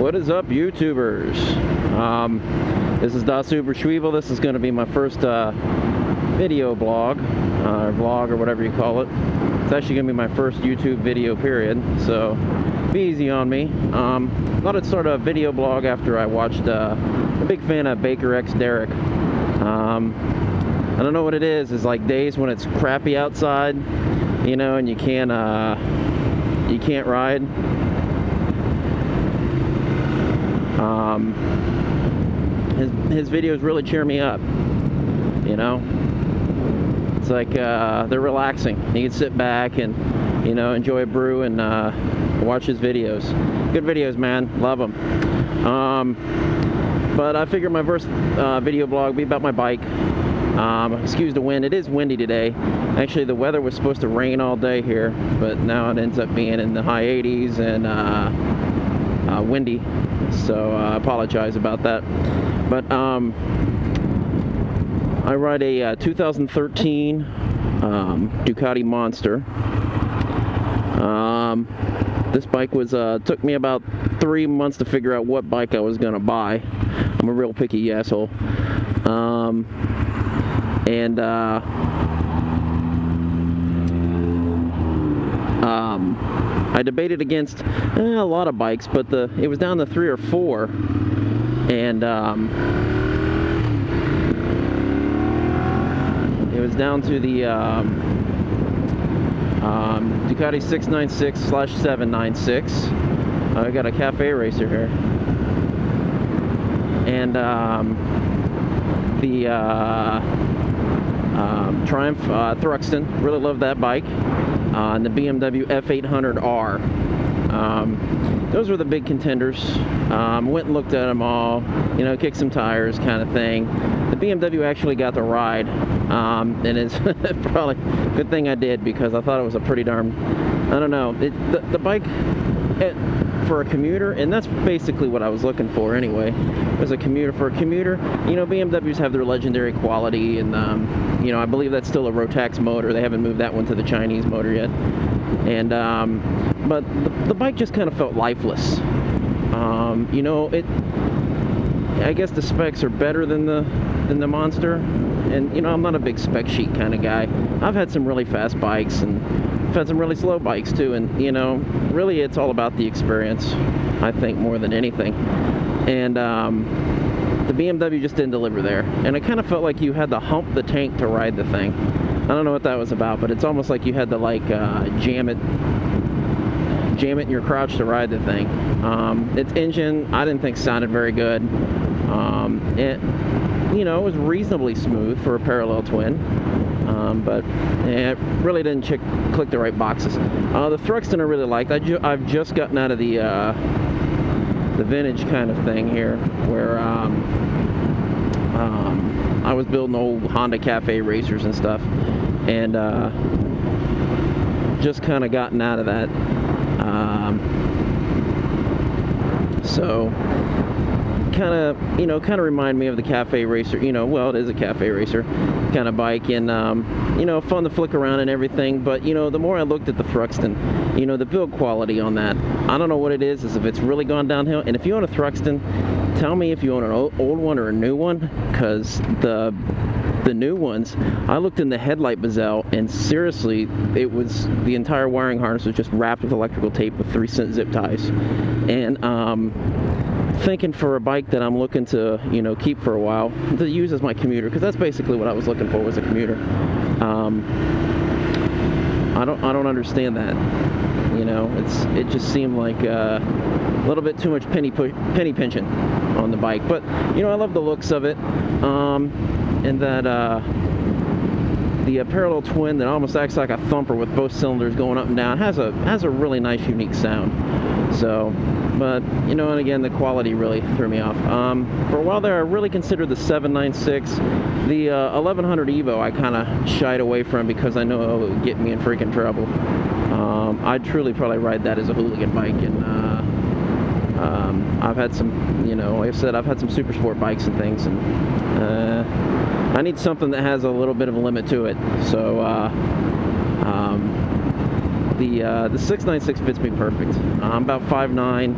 What is up, YouTubers? This is Da Super Schweevel. This is going to be my first video blog, vlog, or whatever you call it. It's actually going to be my first YouTube video, period. So be easy on me. Thought I'd start a video blog after I watched. I'm a big fan of Baker X Derek. I don't know what it is. It's like days when it's crappy outside, you know, and you can't ride. His videos really cheer me up, you know. It's like they're relaxing. You can sit back and, you know, enjoy a brew and watch his videos. Good videos, man. Love them. But I figured my first video blog would be about my bike. Excuse the wind. It is windy today. Actually, the weather was supposed to rain all day here, but now it ends up being in the high 80s and windy. So I apologize about that. But I ride a 2013 Ducati Monster. This bike was took me about 3 months to figure out what bike I was gonna buy. I'm a real picky asshole. I debated against a lot of bikes, but it was down to 3 or 4, and it was down to the Ducati 696/796. I got a cafe racer here, and the Triumph Thruxton. Really love that bike. And the BMW F800R. Those were the big contenders. Went and looked at them all, you know, kicked some tires kind of thing. The BMW actually got the ride, and it's probably a good thing I did, because I thought it was a pretty darn, I don't know, the bike for a commuter, and that's basically what I was looking for anyway, was a commuter. For a commuter, you know, BMWs have their legendary quality, and you know, I believe that's still a Rotax motor. They haven't moved that one to the Chinese motor yet. And but the bike just kind of felt lifeless. You know, I guess the specs are better than the Monster, and you know, I'm not a big spec sheet kind of guy. I've had some really fast bikes, and I've had some really slow bikes too, and you know, really it's all about the experience, I think, more than anything. And the BMW just didn't deliver there, and it kind of felt like you had to hump the tank to ride the thing. I don't know what that was about, but it's almost like you had to like jam it in your crotch to ride the thing. Its engine, I didn't think sounded very good. It, you know, it was reasonably smooth for a parallel twin, but it really didn't click the right boxes. The Thruxton I really liked. I've just gotten out of the vintage kind of thing here, where I was building old Honda Cafe racers and stuff, and just kind of gotten out of that. So kind of, you know, kind of remind me of the cafe racer, you know, well, it is a cafe racer kind of bike, and you know, fun to flick around and everything. But you know, the more I looked at the Thruxton, you know, the build quality on that, I don't know what it is if it's really gone downhill. And if you own a Thruxton, tell me if you own an old one or a new one, because the new ones, I looked in the headlight bezel, and seriously, it was, the entire wiring harness was just wrapped with electrical tape with 3-cent zip ties. And thinking for a bike that I'm looking to, you know, keep for a while, to use as my commuter, because that's basically what I was looking for, was a commuter. I don't understand that. You know, it just seemed like a little bit too much penny pinching on the bike. But you know, I love the looks of it, and that the parallel twin that almost acts like a thumper with both cylinders going up and down has a really nice, unique sound. So, but you know, and again, the quality really threw me off. For a while there, I really considered the 796. The 1100 Evo I kind of shied away from, because I know it would get me in freaking trouble. I'd truly probably ride that as a hooligan bike, and I've had some, you know, like I said, I've had some super sport bikes and things, and I need something that has a little bit of a limit to it. So the 696 fits me perfect. I'm about 5'9",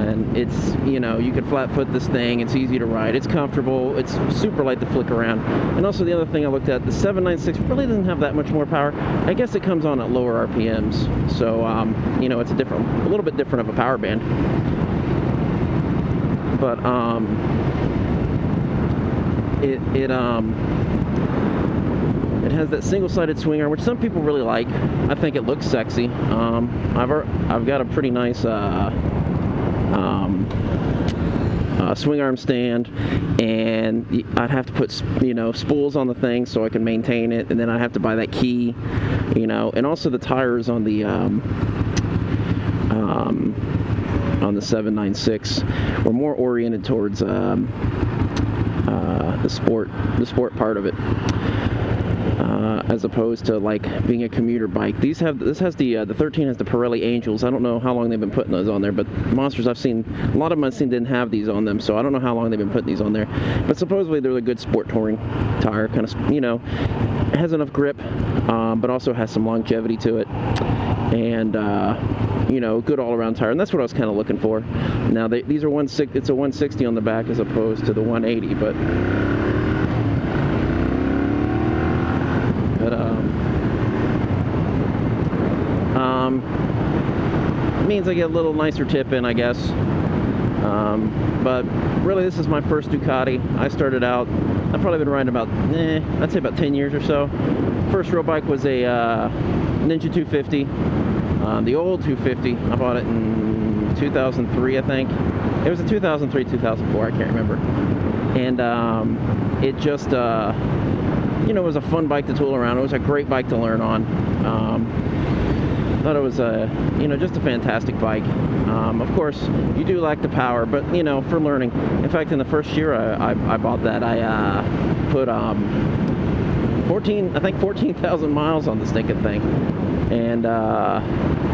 and it's, you know, you can flat foot this thing. It's easy to ride. It's comfortable. It's super light to flick around. And also the other thing I looked at, the 796 really doesn't have that much more power. I guess it comes on at lower RPMs, so you know, it's a little bit different of a power band. But it has that single-sided swing arm, which some people really like. I think it looks sexy. I've got a pretty nice swing arm stand, and I'd have to put, you know, spools on the thing so I can maintain it, and then I'd have to buy that key, you know, and also the tires on the 796 were more oriented towards the sport part of it, as opposed to like being a commuter bike. This has the 13 has the Pirelli Angels. I don't know how long they've been putting those on there, but Monsters I've seen, a lot of them I've seen didn't have these on them, so I don't know how long they've been putting these on there. But supposedly they're a good sport touring tire, kind of, you know, it has enough grip, but also has some longevity to it, and you know, good all-around tire, and that's what I was kind of looking for. Now these are it's a 160 on the back as opposed to the 180, but it means I get a little nicer tip in, I guess. But really, this is my first Ducati. I started out, I've probably been riding about, I'd say about 10 years or so. First real bike was a Ninja 250, the old 250. I bought it in 2003, I think. It was a 2003, 2004, I can't remember. And it just, you know, it was a fun bike to tool around. It was a great bike to learn on. Thought it was you know, just a fantastic bike. Of course, you do lack the power, but you know, for learning. In fact, in the first year I bought that, I put 14,000 miles on the stinking thing, and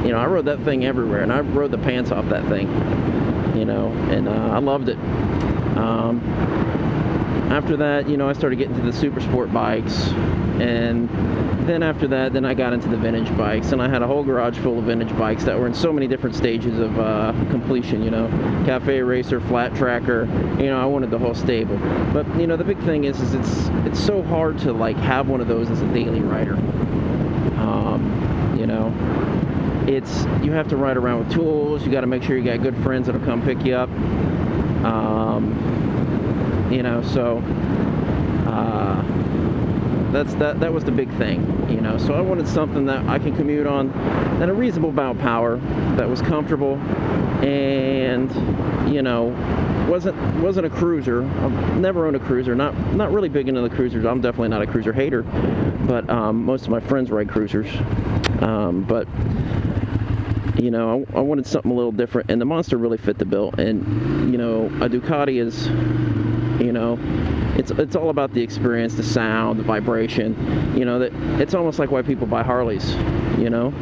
you know, I rode that thing everywhere, and I rode the pants off that thing, you know, and I loved it. After that, you know, I started getting to the super sport bikes, and then after that, then I got into the vintage bikes, and I had a whole garage full of vintage bikes that were in so many different stages of completion, you know, cafe racer, flat tracker, you know, I wanted the whole stable. But, you know, the big thing is it's so hard to, like, have one of those as a daily rider. You know, you have to ride around with tools, you got to make sure you got good friends that'll come pick you up. You know, so that was the big thing, you know. So I wanted something that I can commute on at a reasonable amount of power, that was comfortable, and, you know, wasn't a cruiser. I've never owned a cruiser. Not really big into the cruisers. I'm definitely not a cruiser hater, but most of my friends ride cruisers. But you know, I wanted something a little different, and the Monster really fit the bill. And you know, a Ducati is, you know, it's all about the experience, the sound, the vibration. You know, that it's almost like why people buy Harleys, you know.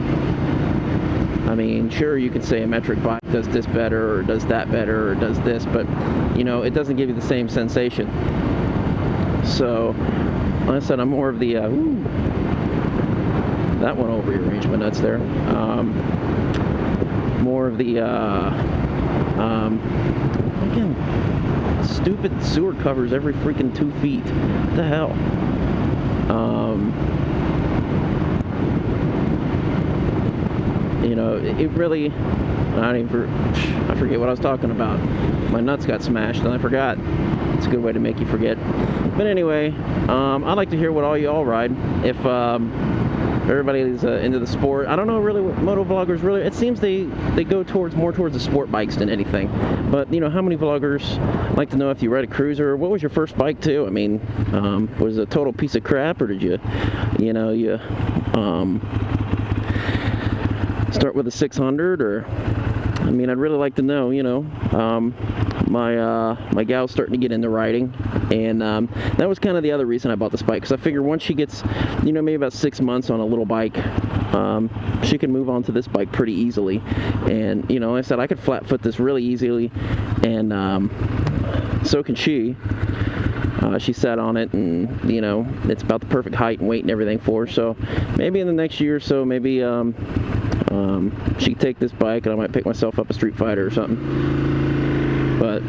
I mean, sure, you could say a metric bike does this better, or does that better, or does this, but you know, it doesn't give you the same sensation. So, like I said, I'm more of the that went over your range, my nuts there. More of the again, stupid sewer covers every freaking 2 feet. What the hell? You know, it really, I forget what I was talking about. My nuts got smashed and I forgot. It's a good way to make you forget. But anyway, I'd like to hear what all y'all ride. If everybody is into the sport. I don't know really what moto vloggers really, it seems they go more towards the sport bikes than anything. But you know, how many vloggers like to know if you ride a cruiser? What was your first bike too? I mean, was it a total piece of crap, or did you start with a 600, or, I mean, I'd really like to know, you know. My gal's starting to get into riding, and that was kind of the other reason I bought this bike, because I figure once she gets, you know, maybe about 6 months on a little bike, she can move on to this bike pretty easily. And you know, like I said, I could flat foot this really easily, and so can she. She sat on it, and you know, it's about the perfect height and weight and everything for her. So maybe in the next year or so, maybe She could take this bike and I might pick myself up a Street Fighter or something. But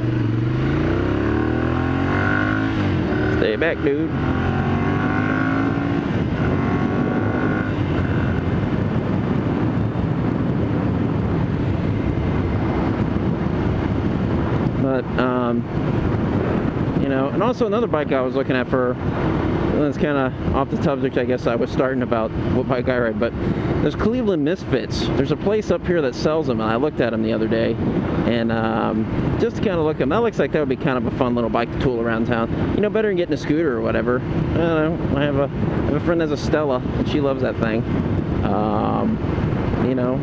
stay back, dude. But you know, and also another bike I was looking at for, it's kind of off the subject, I guess I was starting about what bike I ride, but there's Cleveland Misfits. There's a place up here that sells them, and I looked at them the other day, and just to kind of look at them, that looks like that would be kind of a fun little bike to tool around town. You know, better than getting a scooter or whatever. I don't know, I have a friend that has a Stella, and she loves that thing. You know,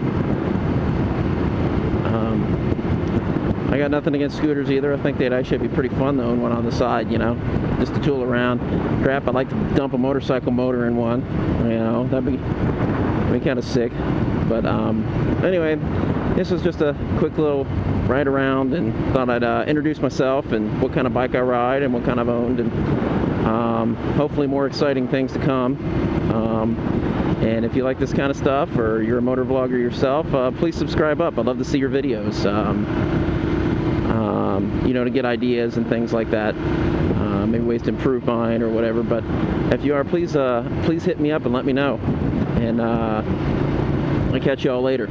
I got nothing against scooters either. I think they'd actually be pretty fun though, and one on the side, you know, just to tool around. Crap, I'd like to dump a motorcycle motor in one. You know, that'd be kind of sick. But anyway, this was just a quick little ride around, and thought I'd introduce myself and what kind of bike I ride and what kind I've owned, and hopefully more exciting things to come. And if you like this kind of stuff, or you're a motor vlogger yourself, please subscribe up. I'd love to see your videos. You know, to get ideas and things like that, maybe ways to improve mine or whatever. But if you are, please hit me up and let me know, and I'll catch you all later.